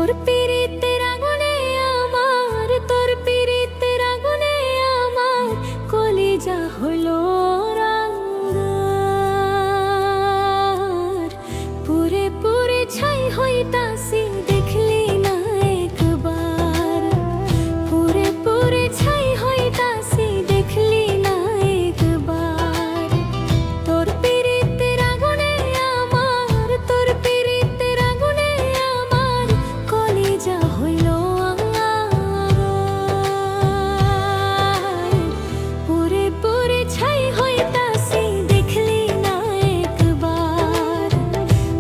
তোর পীড়িতের আগুনে আমার, তোর পীড়িতের আগুনে আমার কলিজা হলো রাঙার। পুরে পুরে ছাই হইতাছি দেখলি না একবার, পুরে পুরে ছাই হইতাছি দেখলি না একবার। তোর পীড়িতের আগুনে আমার, তোর পীড়িতের আগুনে আমার কলিজা হইল আঙ্গার। পুরে পুরে ছাই হইতাছি দেখলি না একবার,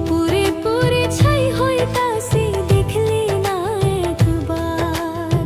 পুরে পুরে ছাই হইতাছি দেখলি না একবার।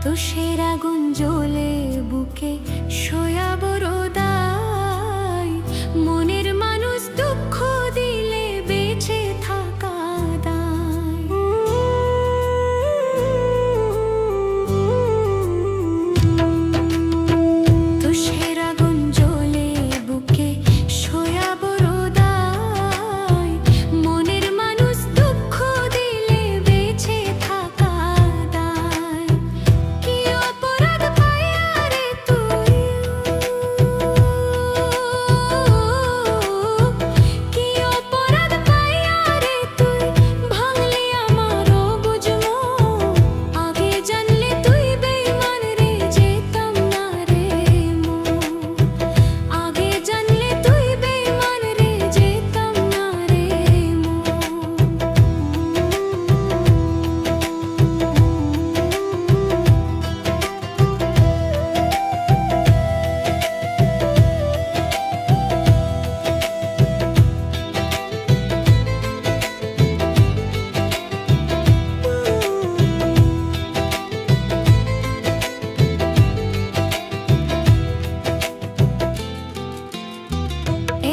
তুষের আগুন জ্বলে বুকে সয়া বড় দায়, মনের মানুষ দুঃখ দিলে বেঁচে থাকা দায়। তুষের আগুন জ্বলে বুকে সয়া বড় দায়, মনের মানুষ দুঃখ দিলে বেঁচে থাকা দায়। কি অপরাধ পাইয়া রে তুই, কি অপরাধ পাইয়া রে তুই ভাঙলি আমার বুঝমো। আগে জানলে তুই বেঈমান রে যেতাম না রে মো, আগে জানলে তুই বেঈমান রে যেতাম না রে মো।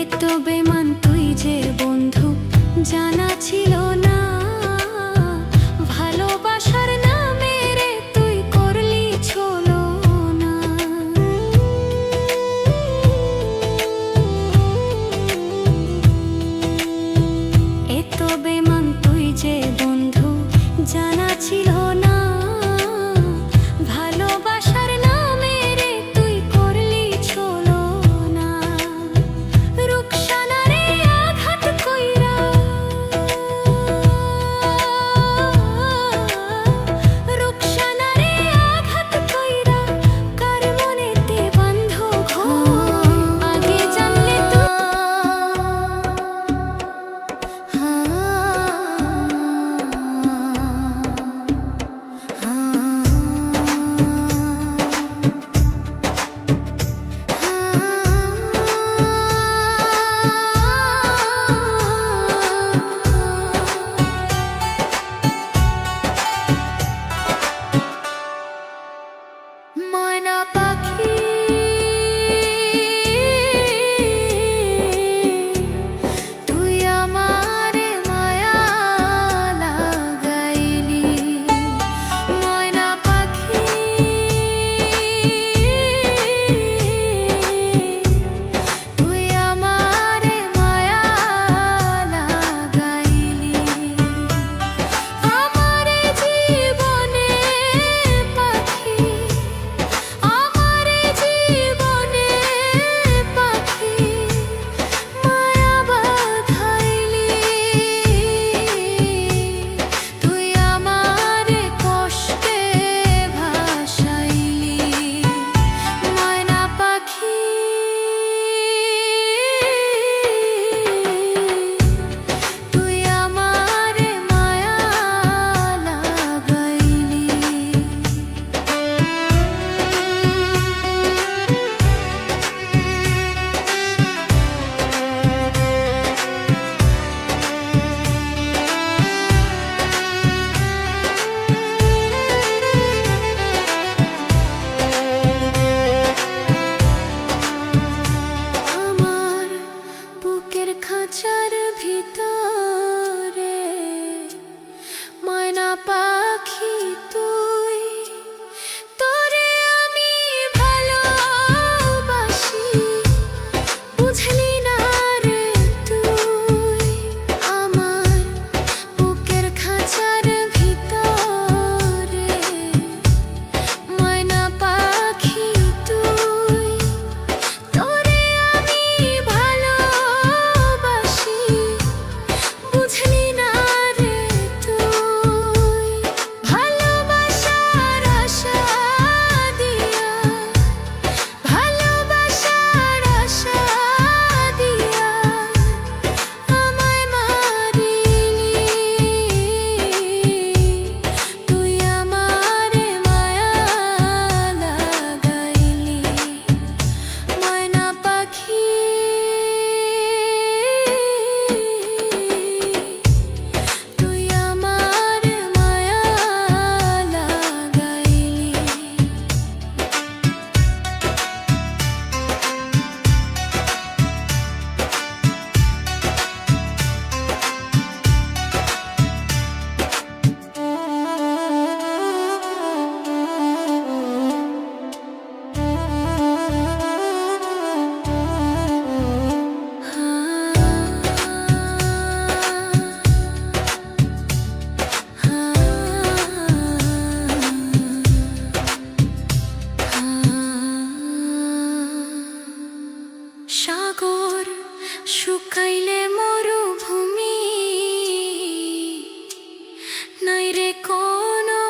এত বেমান তুই যে বন্ধু জানা ছিল না, ভালোবাসার নামে রে তুই করলি ছলো না। এত বেমান তুই যে বন্ধু জানা ছিল না, ভালোবাসার নামে রে তুই করলি ছলো না। রুকসানা রে আঘাত কইরা, সাগর শুকাইলে মরুভূমি, নাই রে কোনো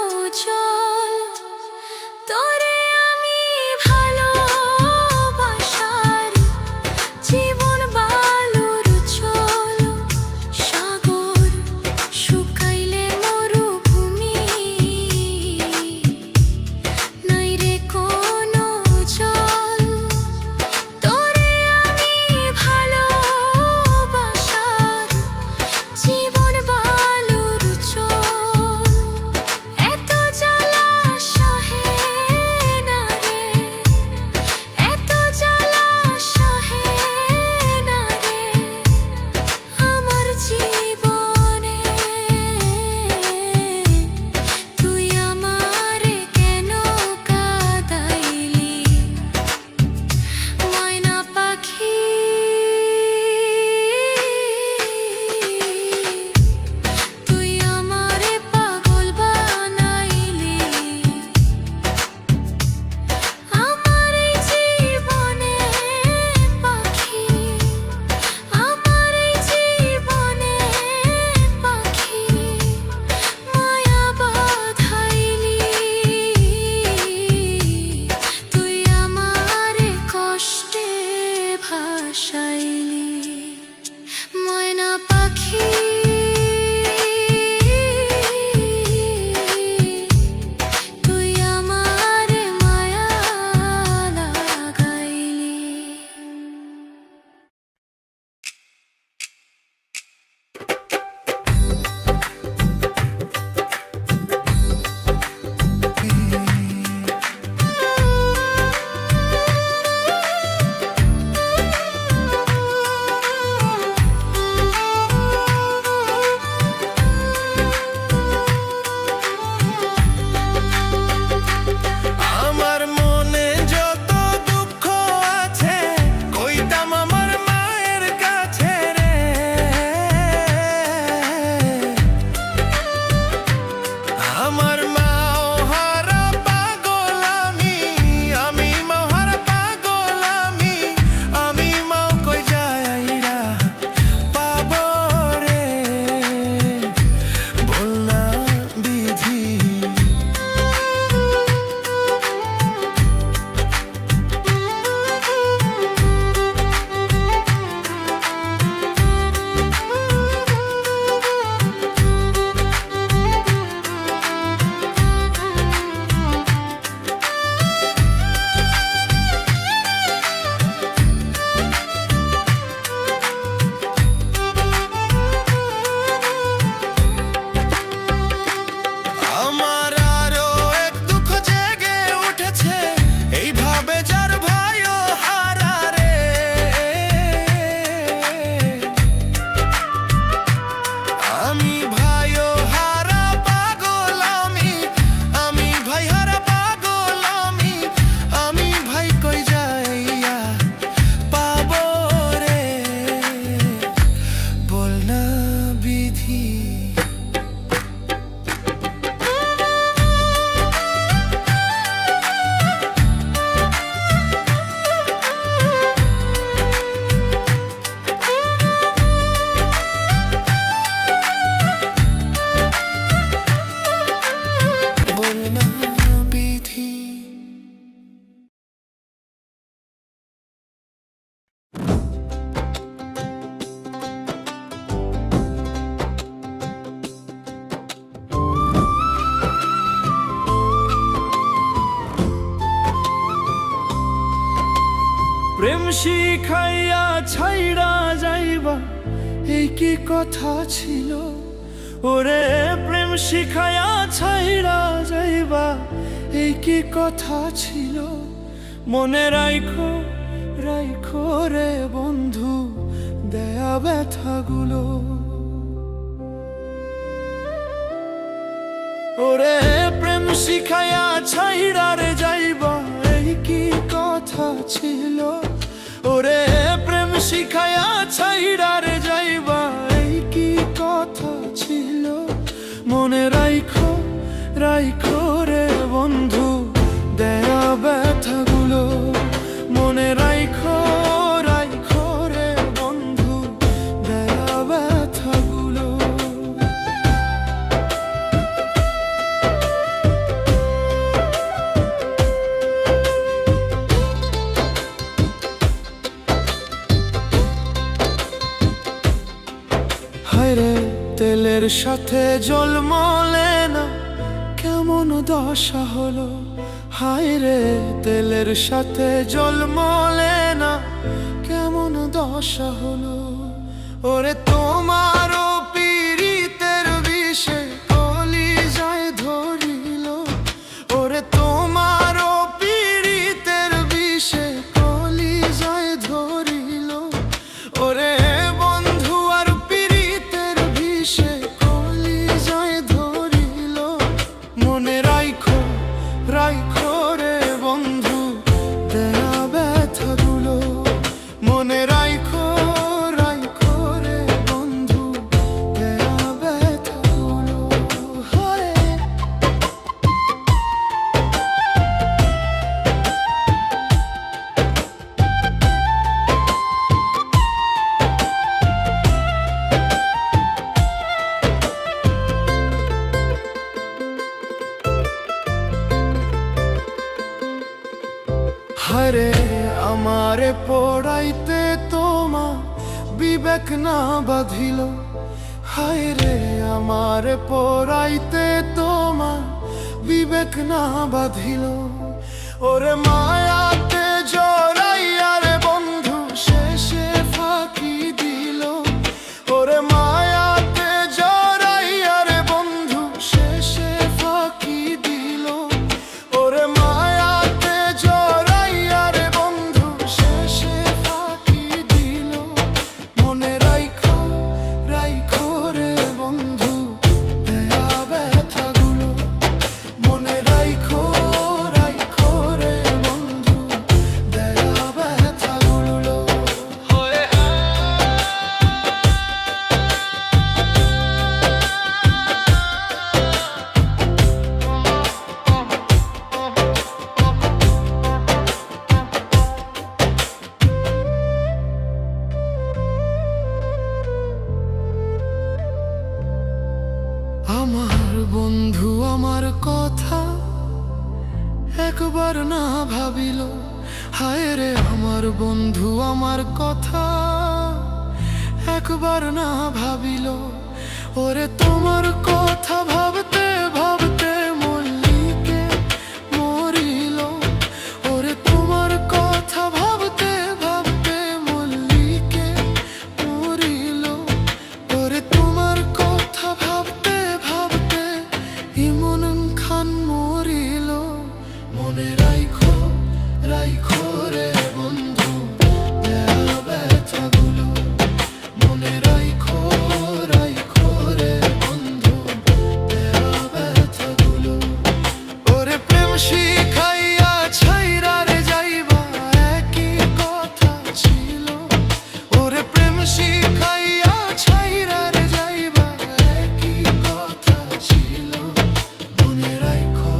জল, তোরে আমি ভালোবাসার জীবন বালুর চল। সাগর শুকাইলে মরুভূমি, নাই রে কোনো জল, তোরে আমি ভালোবাসার জীবন বালুর চল। এত জ্বালা সহে না রে, এত জ্বালা সহে না রে আমার জীবনে। তুই আমারে কেন কাঁদাইলি ময়না পাখি, তুই আমারে পাগল বানাইলি। আমার এই জীবনে পাখি, আমার এই জীবনে পাখি মায়া বাঁধাইলি। তুই আমারে কষ্টে ভাসাইলি ময়না পাখি, তুই আমারে মায়া লাগাইলি। আমার মনে যত দুঃখ আছে কইতাম আমার মায়ের কাছে রে। আমার মাও হারা পাগল আমি, আমি মাও হারা পাগল আমি, আমি মাও কই যাইরা পাবো রে বল না বিধি। আমার আরো এক দুঃখ জেগে উঠেছে এইভাবে যার ভাইও হারা রে। আমি ভাইও হারা পাগল আমি, আমি ভাই হারা পাগল আমি, আমি ভাই কই যাইয়া পাবো রে বল না বিধি। বল না বিধি। প্রেম শিখাইয়া ছাইড়া যাইবা এই কি কথা ছিল ওরে। প্রেম শিখাইয়া ছাইড়া যাইবা এই কি কথা ছিল। মনে রাইখো রাইখো রে বন্ধু দেয়া ব্যথাগুলো। ওরে প্রেম শিখাইয়া ছাইড়া রে যাইবা এই কি কথা ছিল। ওরে প্রেম শিখাইয়া ছাইড়া রে যাইবা এই কি কথা ছিল। মনে রাইখো রাইখো রে বন্ধু দেয়া ব্যথাগুলো। মনে রাইখো রাইখো রে তেলের সাথে জলমলে না, কেমন দশা হলো। হায় রে তেলের সাথে জলমলে না, কেমন দশা হলো। ওরে তোমারও পীড়িতের বিষে কলিজায় ধরিল। ওরে তোমারও পীড়িতের বিষে কলিজায় ধরিল। ওরে বন্ধু আর পীড়িতের বিষে কলিজায় ধরিল। মনে রাইখো রাইখো রে বন্ধু দেয়া ব্যথাগুলো। মনে রাইখো রাইখো রে বন্ধু দেয়া ব্যথাগুলো। হায় হারে আমারে পড়াইতে তোমা বিবেক না বাঁধিল। হায় রে আমারে পড়াইতে তোমা বিবেক না বাঁধিল। ওরে মায়াতে জড়াইয়া রে বন্ধু শেষে ফাঁকি দিল। ওরে মায়াতে জড়াইয়া রে বন্ধু শেষে ফাঁকি দিল। ওরে মায়াতে জড়াইয়া রে বন্ধু শেষে ফাঁকি দিল। মনে রাইখো রাইখো রে বন্ধু দেয়া ব্যথাগুলো। মনে রাইখো রাইখো রে বন্ধু দেয়া ব্যথাগুলো। আমার বন্ধু আমার কথা একবার না ভাবিল। হায় রে আমার বন্ধু আমার কথা একবার না ভাবিল। ওরে তোমার কথা ভাবতে ভাবতে মল্লিকে মরিল। ওরে তোমার কথা ভাবতে ভাবতে মল্লিকে মরিল। ওরে তোমার কথা ভাবতে ভাবতে ইমন খান মরিল। মনে রাইখো রাইখো রে বন্ধু দেয়া ব্যথাগুলো। মনে রাইখো রাইখো রে বন্ধু দেয়া ব্যথাগুলো। ওরে প্রেম শিখাইয়া ছাইরা রে যাইবা একই কথা ছিল। ওরে প্রেম শিখাইয়া ছাইরা রে যাইবা একই কথা ছিল। মনে রাইখো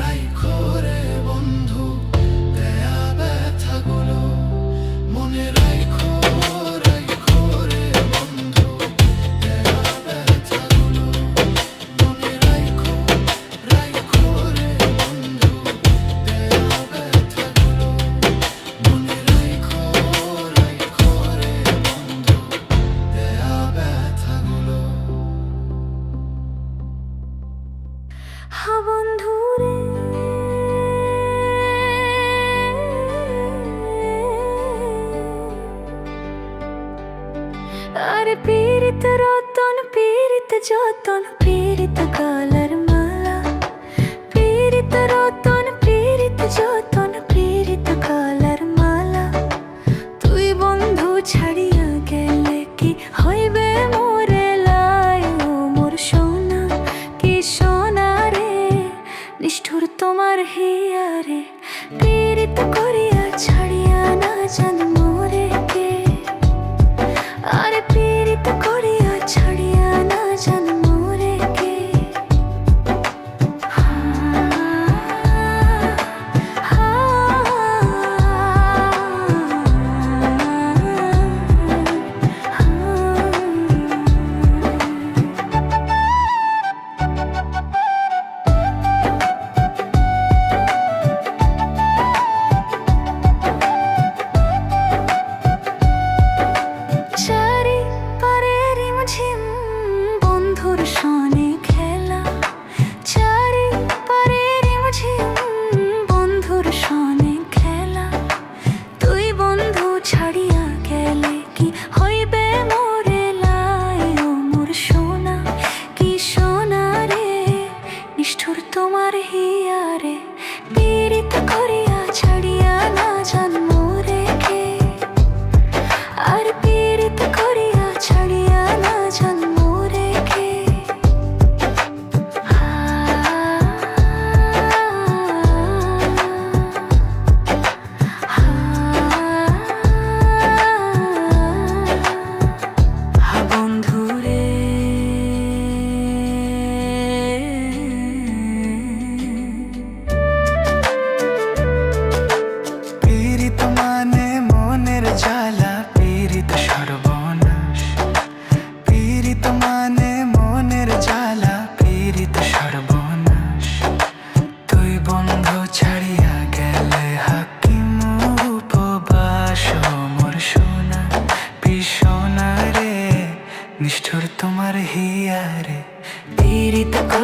রাইখো রে বন্ধু দেয়া ব্যথাগুলো। মনে রাইখো রাইখো রে বন্ধু দেয়া ব্যথাগুলো। মনে রাইখো রাইখো রে বন্ধু দেয়া ব্যথাগুলো। মনে রাইখো রাইখো রে বন্ধু দেয়া ব্যথাগুলো। হা বন্ধু রে আরে পীড়িত রতন পীড়িত যতন পীড়িত কালার মালা। পীড়িত রতন পীড়িত যতন পীড়িত কালার মালা। তুই বন্ধু ছাড়িয়া গেলে কি হইবে মোরে লাই। ও মোর সোনা কি সোনা রে নিষ্ঠুর তোমার হিয়ারে। পীড়িত করিয়া ছাড়িয়া না জান মোরে কে। আরে পীড়িত করিয়া ছাড়িয়া না জান মোরে কে।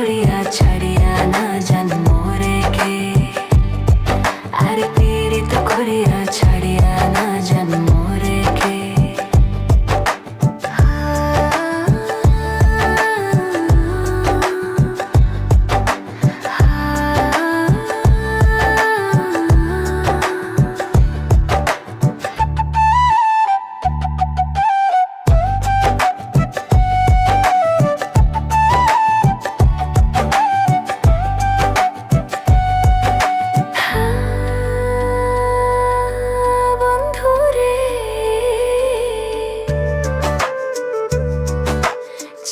করিয়া ছাড়িয়া না জান মোরে কে, আর পীড়িত করিয়া ছাড়িয়া না জান মোরে কে। বন্ধুরে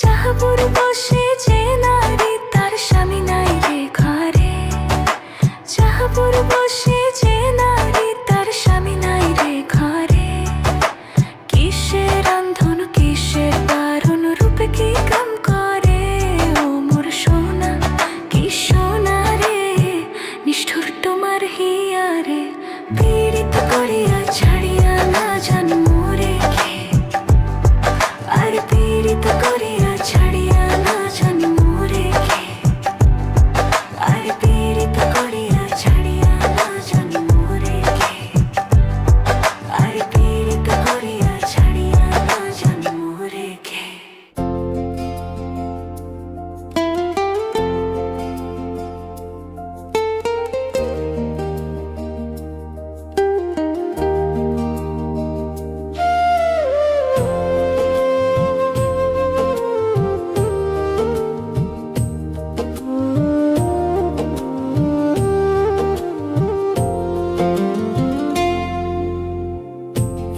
চাহাপুর বসে যে নারী তার স্বামী নাই রে ঘরে, চাহাপুর বসে যে নারী তার স্বামী নাই রে ঘরে। কিসের রান্ধন কিসের বারণ রূপে কি কাম করে, ও মোর সোনা কি সোনা রে, নিষ্ঠুর তোমার হিয়ারে, পীড়িত করিয়া ছাড়িয়া না জান মোরে কে, আর পীড়িত করিয়া ছাড়িয়া না জান মোরে কে, আর পীড়িত করিয়া ছাড়িয়া না জান মোরে কে, আর পীড়িত করিয়া ছাড়িয়া না জান মোরে কে।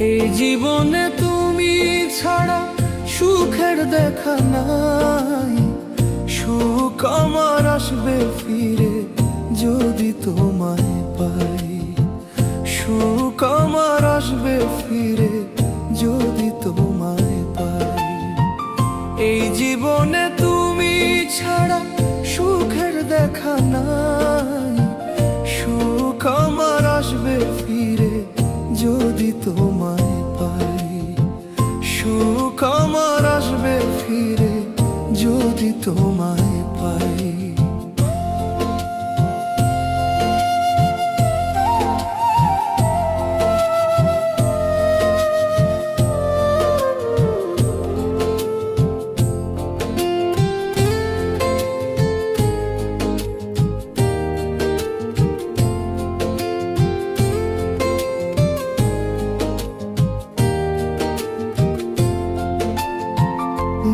এই জীবনে তুমি ছাড়া সুখের দেখা নাই, সুখ আমার আসবে ফিরে যদি তোমায় পাই, সুখ আমার আসবে ফিরে যদি তোমায় পাই। এই জীবনে তুমি ছাড়া সুখের দেখা নাই, সুখ আমার আসবে ফিরে যদি তোমায় পাই, সুখ আমার আসবে ফিরে যদি তোমায় পাই।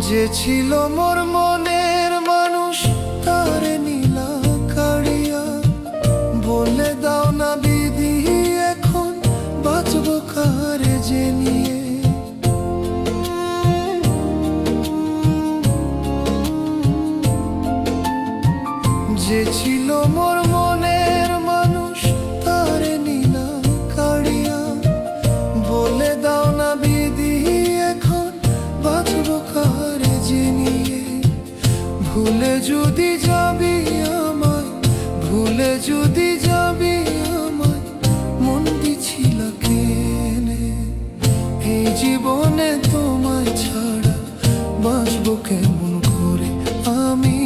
যে ছিল মোর মনের মানুষ তারে নীলা কাড়িয়া, বলে দাও না বিধি এখন বাঁচবো কারে যে নিয়ে। যে ছিল মোর মনের মানুষ তারে নীলা কাড়িয়া, বলে দাও না বিধি এখন বাঁচবো কারে যে নিয়ে। ভুলে যদি যাবি আমায়, ভুলে যদি যাবি আমায়, মন দিছিল কেনে। এই জীবনে তোমায় ছাড়া বাঁচবো কেমন করে আমি,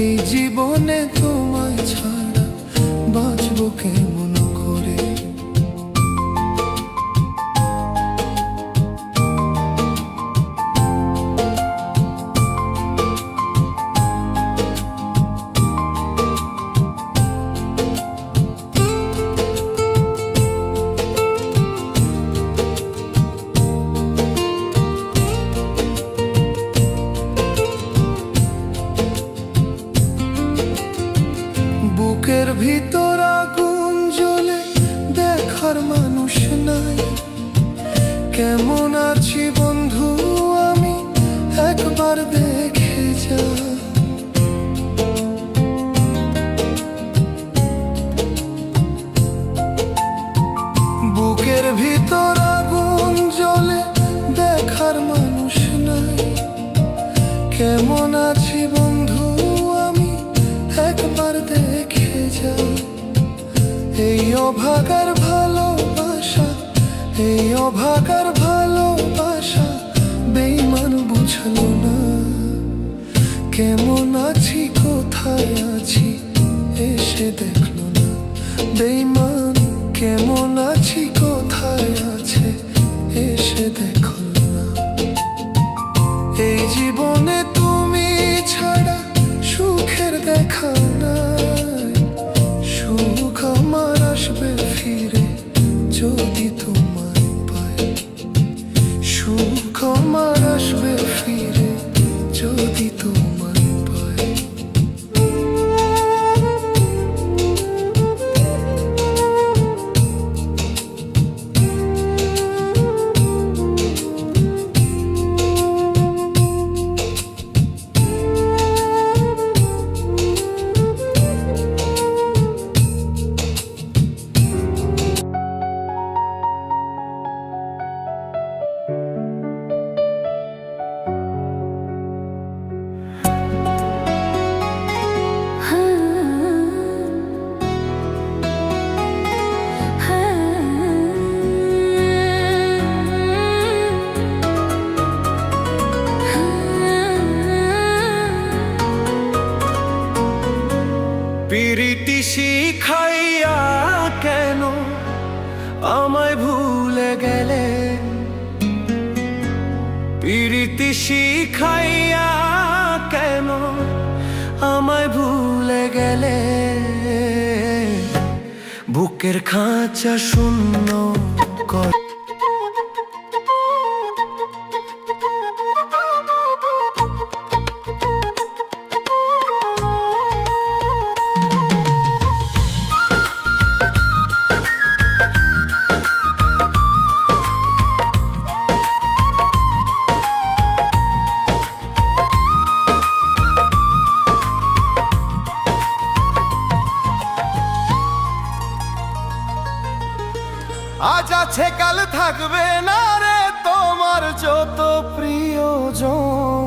এই জীবনে তোমায় ছাড়া বাঁচবো কেমন করে। বুকের ভিতর আগুন জ্বলে দেখার মানুষ নাই, কেমন আছি বন্ধু আমি একবার দেখে যা। বুকের ভিতর আগুন জ্বলে দেখার মানুষ নাই, কেমন আছি বন্ধু আমি একবার দেখে যা। এই অভাগার ভালোবাসা, এই অভাগার ভালোবাসা বেঈমান বুঝলো না, কেমন আছি কোথায় আছি এসে দেখলো না। বেঈমান কেমন আছি কোথায় আছে এসে দেখলো না। এই জীবনে তুমি ছাড়া সুখের দেখা নাই। সুখ আমার আসবে ফিরে যদি তোমায় পাই। সুখ আমার আসবে ফিরে যদি তোমায় পাই। পিরিতি শিখাইয়া কেন আমায় ভুলে গেলে। পিরিতি শিখাইয়া কেন আমায় ভুলে গেলে। বুকের খাঁচা শূন্য কর আজ আছে কাল থাকবে না রে তোমার যত প্রিয়জন।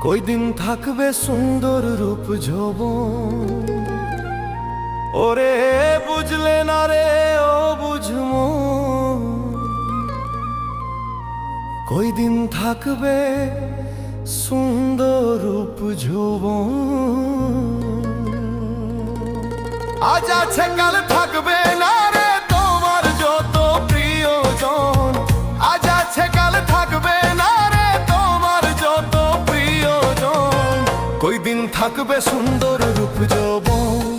কই দিন থাকবে সুন্দর রূপ যৌবন। ওরে বুঝলে না রে ও বুঝমো। কই দিন থাকবে সুন্দর রূপ যৌবন। আজ আছে কাল থাকবে না রে তোমার যত প্রিয়জন। আজ আছে কাল থাকবে না রে তোমার যত প্রিয়জন। কই দিন থাকবে সুন্দর রূপ যৌবন।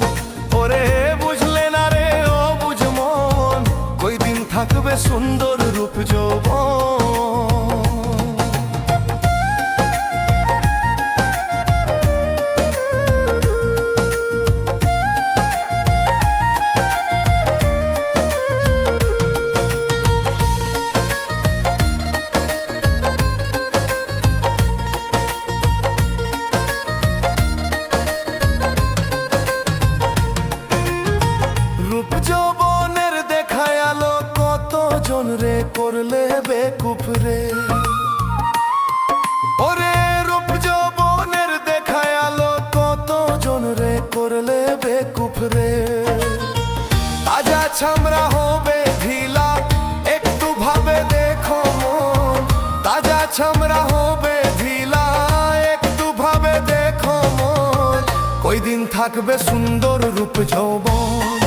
ওরে বুঝলে না রে ও বুঝমন। কই দিন থাকবে সুন্দর রূপ যৌবন। রূপ যৌবনের দেখায় আলো কতজন রে করলে বেকুফ রে। ওরে রূপ যৌবনের দেখায় আলো কতজন রে করলে বেকুফ রে। তাজা ছামড়া হবে ঢিলা একটু ভাবে দেখো মন। তাজা ছামড়া হবে ঢিলা একটু ভাবে দেখো মন। কই দিন থাকবে সুন্দর রূপ যৌবন।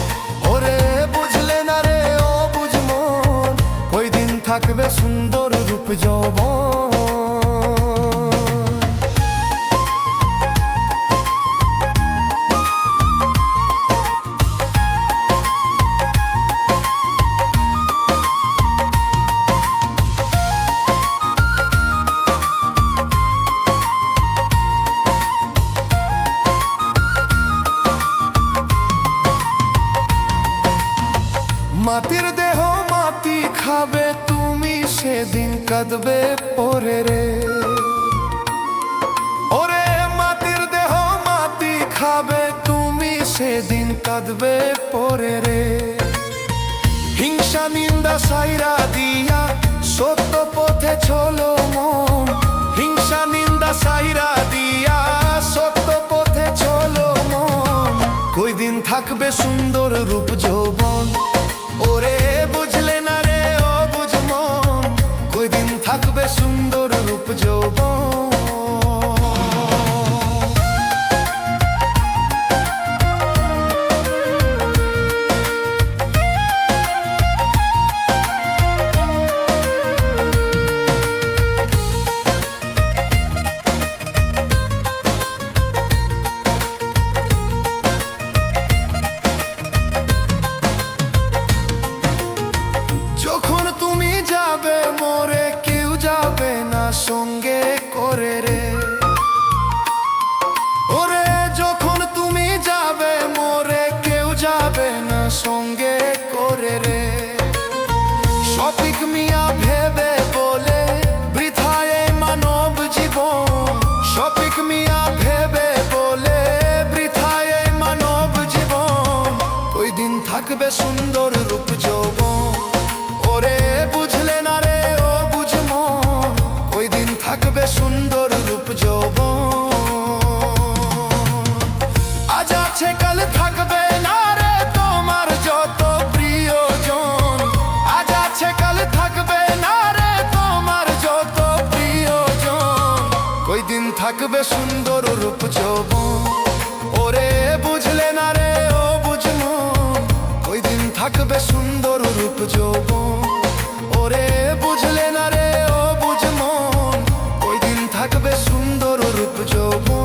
ওরে বুঝলে না রে ও বুঝমন। কই দিন থাকবে সুন্দর রূপ যৌবন। মাটির দেহ মাটি খাবে তুমি সেদিন কাঁদবে পরে রে। ওরে মাটির দেহ মাটি খাবে তুমি সেদিন কাঁদবে পরে রে। হিংসা নিন্দা সাইরা দিয়া সত্য পথে চলো মন। হিংসা নিন্দা সাইরা দিয়া সত্য পথে চলো মন। কই দিন থাকবে সুন্দর রূপ যৌবন। ওরে বুঝলে না রে ও বুঝমন। কই দিন থাকবে সুন্দর রূপ যৌবন। সঙ্গে করে রে। ওরে যখন তুমি যাবে মোরে কেউ যাবে না সঙ্গে করে রে। শফিক মিয়া ভেবে বলে বৃথায় মানব জীবন। শফিক মিয়া ভেবে বলে বৃথায় মানব জীবন। ওই দিন থাকবে সুন্দর রূপ যৌবন। ওরে বুঝলে না রে ও বুঝমো, ওই দিন থাকবে সুন্দর রূপ যৌবন। আজ আছে কাল থাকবে না রে তোমার যত প্রিয়জন। আজ আছে কাল থাকবে না রে তোমার যত প্রিয়জন। ওই দিন থাকবে সুন্দর রূপ যৌবন। ওরে বুঝলে না রে ও বুঝমো, ওই দিন থাকবে সুন্দর রূপ যৌবন। ওরে বুঝলে না রে ও বুঝমো, ওই দিন থাকবে সুন্দর রূপ যৌবন।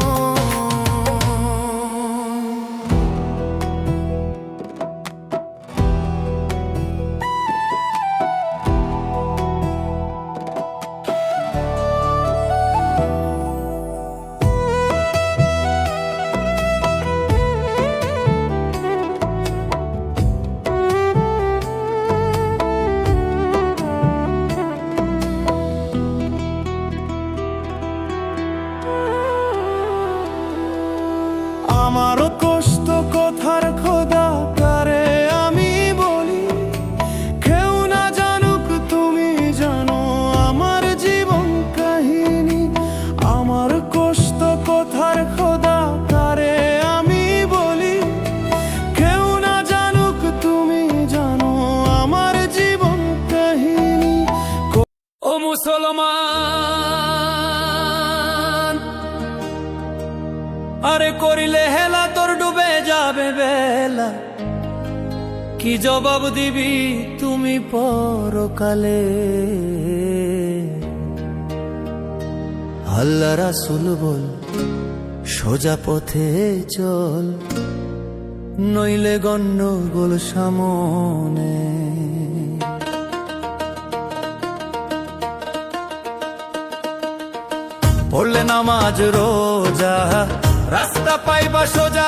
আমারও কষ্ট কথার খোদা কারে আমি বলি, কেউ না জানুক তুমি জানো আমার জীবন কাহিনী। আমার কষ্ট কথার খোদা কারে আমি বলি, কেউ না জানুক তুমি জানো আমার জীবন কাহিনী। ও মুসলমান, আরে করিলে হেলা তোর ডুবে যাবে বেলা। কি জবাব দিবি তুমি পরকালে? আল্লাহ রাসূল বল সোজা পথে চল, নইলে গন্ডগোল সামনে। পড়লে নামাজ রোজা রাস্তা পাইবা সোজা।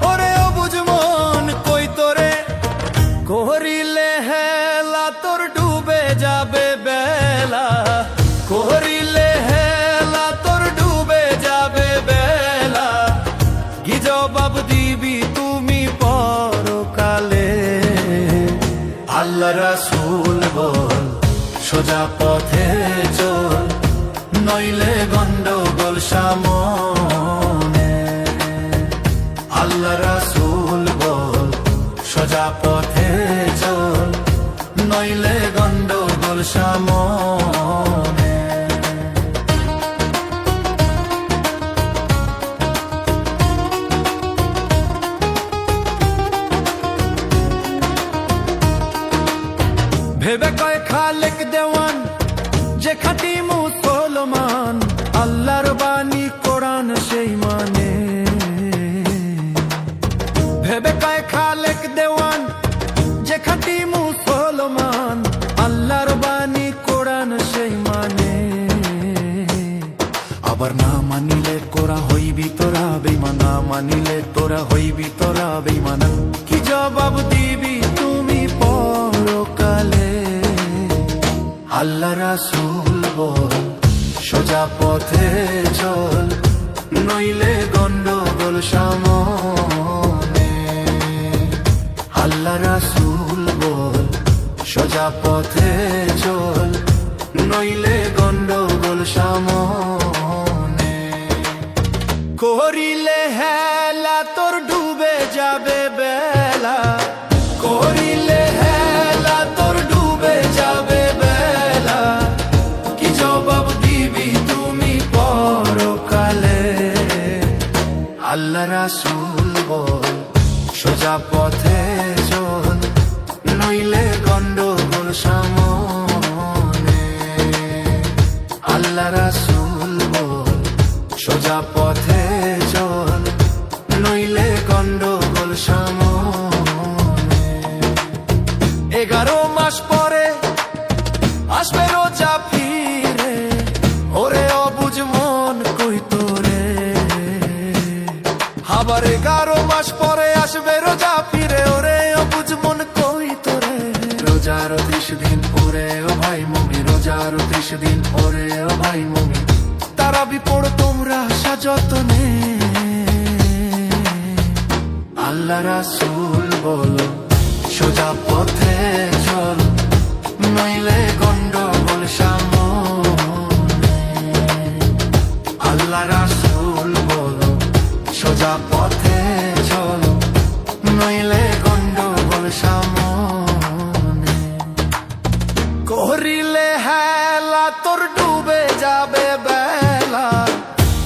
ওরে ও বুঝমন কই তোরে করিলে হেলা তোর ডুবে যাবে বেলা। করিলে হেলা তোর ডুবে যাবে বেলা। কি জবাব দিবি তুমি পরকালে? আল্লাহ রাসূল বল সোজা পথে চল, নইলে গন্ডগোল সামনে। আল্লাহ রাসূল বল সোজা পথে চল, নইলে গন্ডগোল সামনে। ভেবে কয় খালেক দেওয়ান যে খাঁটি মুসলমান, আল্লাহর বাণী কোরআন সেই মানে। ভেবে কয় খালেক দেওয়ান যে খাঁটি মুসলমান, আল্লাহর বাণী কোরআন সেই মানে। আবার না মানিলে কোরা হইবি তোরা বেঈমান, না মানিলে তোরা হইবি তোরা বেঈমান। কি জবাব দিবি তুমি পরকালে? আল্লাহ রাসূল বল সোজা পথে চল, নইলে গন্ডগোল সামনে। আল্লাহ রাসূল বল সোজা পথে চল, নইলে গন্ডগোল সামনে। করিলে হেলা তোর ডুবে যাবে বেলা। করিলে হেলা তোর ডুবে যাবে বেলা। কি জবাব দিবি তুমি পরকালে? আল্লাহ রাসূল বল সোজা পথে চল, নইলে গন্ডগোল সামনে। আল্লাহ রাসূল বল সোজা পথে চল, নইলে গন্ডগোল সামনে। 11 মাস পরে আসবে রোজা ফিরে। ওরে 30 দিন ওরে ও ভাই মুমি, রোজার 30 দিন ওরে ও ভাই মুমি। তারাবি পড়ো তোমরা সযত্নে, আল্লাহ রাসূল বলো সোজা পথে চল, নইলে গন্ডগোল সামনে। আল্লাহ রাসূল বলো সোজা পথে চল, নইলে গন্ডগোল সামনে। করিলে হেলা তোর ডুবে যাবে বেলা,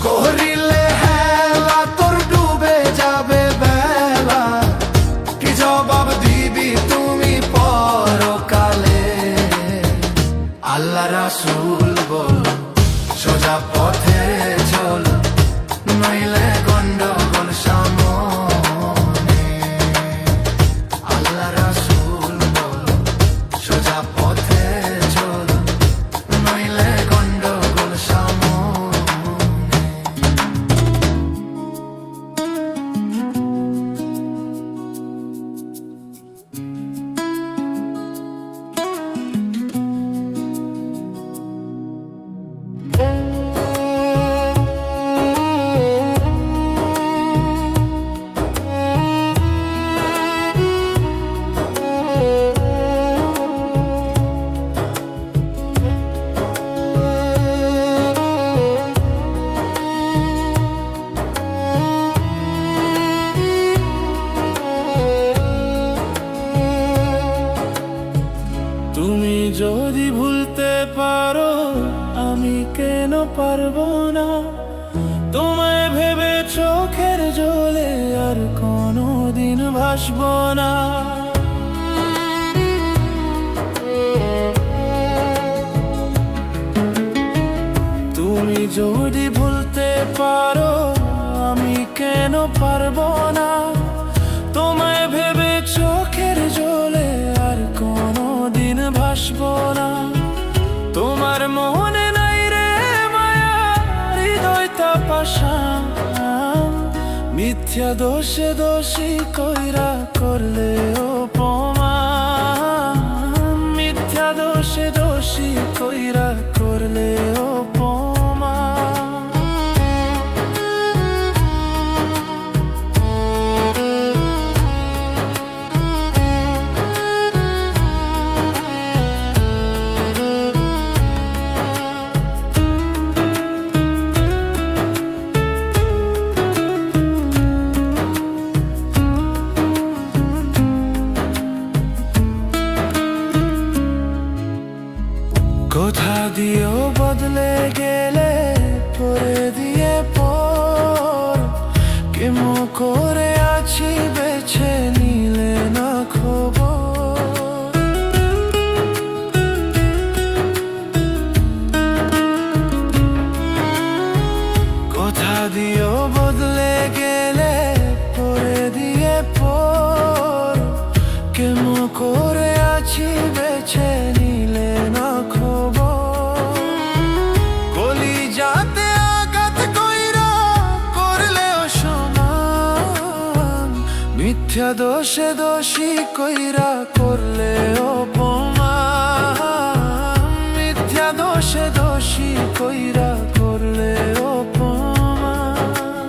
করিলে হেলা তোর ডুবে যাবে বেলা। কি জবাব দিবি তুমি পরকালে? আল্লাহ রাসূল বল সোজা পথে চল, নইলে গন্ডগোল সামনে। আল্লাহ রাসূল বল সোজা পথে চল, নইলে গন্ডগোল সামনে। তুমি যদি ভুলতে পারো আমি কেন পারবো না? তোমায় ভেবে চোখের জলে আর কোনো দিন ভাসবো না। তুমি যদি ভুলতে পারো আমি কেন পারবো না? তোমায় ভেবে চোখের জলে আর কোনো দিন ভাসবো না। তোমার মনে নাই রে মায়া, হৃদয়টা পাষাণ। মিথ্যা দোষে দোষী কইরা করলে অপমান, মিথ্যা দোষে দোষী কইরা করলে অপমান। কোথা দিয়েও বদলে গেলে পরে দিয়ে পর, কেমন করে আছি বেছে নিলে না খবর। কোথা দিয়েও বদলে গেলে পরে দিয়ে পর, কেমন করে আছি বেছে নিলে না খবর। কলিজাতে আঘাত কইরা করলে অসমান, মিথ্যা দোষে দোষী কইরা করলে অপমান, মিথ্যা দোষে দোষী কইরা করলে অপমান।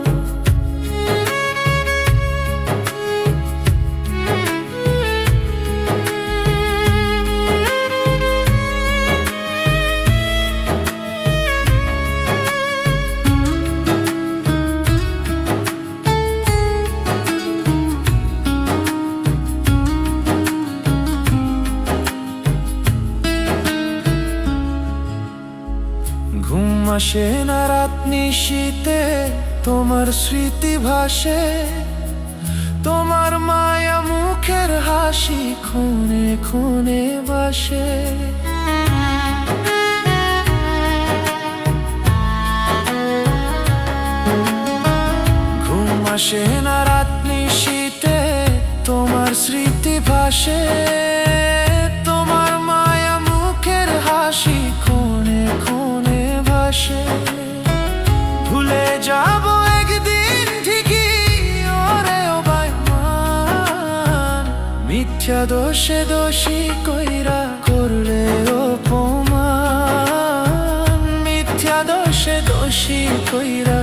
ঘুম আসে না রাত নিশীতে তোমার স্মৃতি ভাসে, তোমার মায়া মুখের হাসি খুনে খুনে বাসে। ঘুম আসে না রাত নিশীতে তোমার স্মৃতি ভাসে, তোমার মায়া মুখের হাসি খুনে খুনে ভাসে। ভুলে যাব একদিন ঠিকই ওরে ও বাইমান, মিথ্যা দোষে দোষী কইরা খুশি কইরা